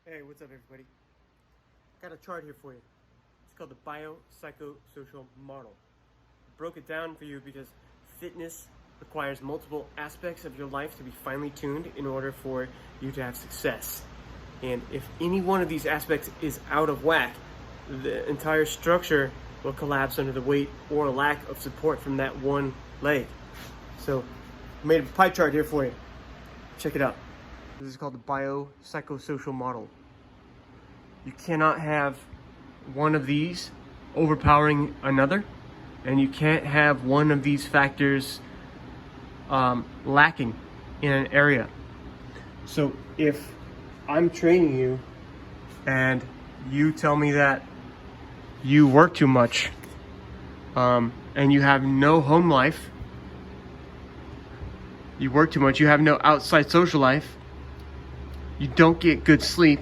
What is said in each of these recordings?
Hey, what's up, everybody? Got a chart here for you. It's called the biopsychosocial model. I broke it down for you because fitness requires multiple aspects of your life to be finely tuned in order for you to have success. And if any one of these aspects is out of whack, the entire structure will collapse under the weight or lack of support from that one leg. So, I made a pie chart here for you. Check it out. This is called the biopsychosocial model. You cannot have one of these overpowering another, and you can't have one of these factors lacking in an area. So if I'm training you and you tell me that you work too much and you have no home life, you work too much, you have no outside social life, you don't get good sleep,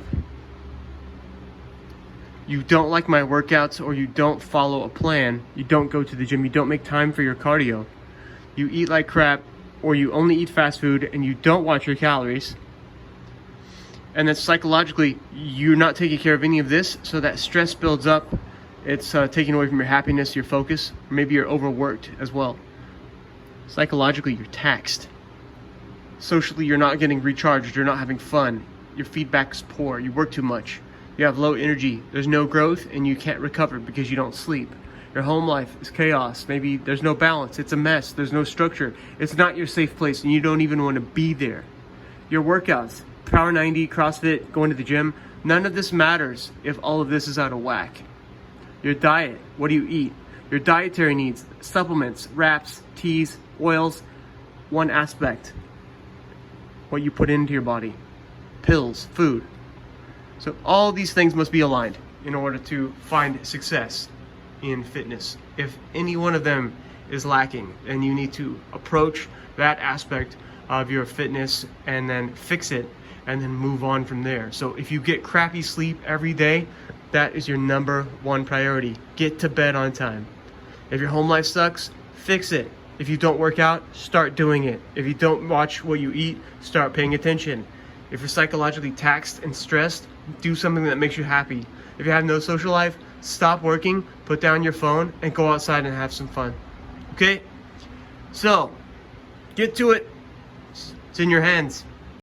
you don't like my workouts, or you don't follow a plan, you don't go to the gym, you don't make time for your cardio, you eat like crap, or you only eat fast food and you don't watch your calories, and then psychologically you're not taking care of any of this, so that stress builds up. It's taking away from your happiness, your focus. Maybe you're overworked as well. Psychologically, you're taxed. Socially, you're not getting recharged, you're not having fun, your feedback is poor, you work too much, you have low energy, there's no growth, and you can't recover because you don't sleep. Your home life is chaos, maybe there's no balance, it's a mess, there's no structure, it's not your safe place, and you don't even want to be there. Your workouts, Power 90, CrossFit, going to the gym, none of this matters if all of this is out of whack. Your diet, what do you eat? Your dietary needs, supplements, wraps, teas, oils, one aspect. What you put into your body, pills, food. So all these things must be aligned in order to find success in fitness. If any one of them is lacking, then you need to approach that aspect of your fitness and then fix it and then move on from there. So if you get crappy sleep every day, that is your number one priority. Get to bed on time. If your home life sucks, fix it. If you don't work out, start doing it. If you don't watch what you eat, start paying attention. If you're psychologically taxed and stressed, do something that makes you happy. If you have no social life, stop working, put down your phone, and go outside and have some fun. Okay? So, get to it. It's in your hands.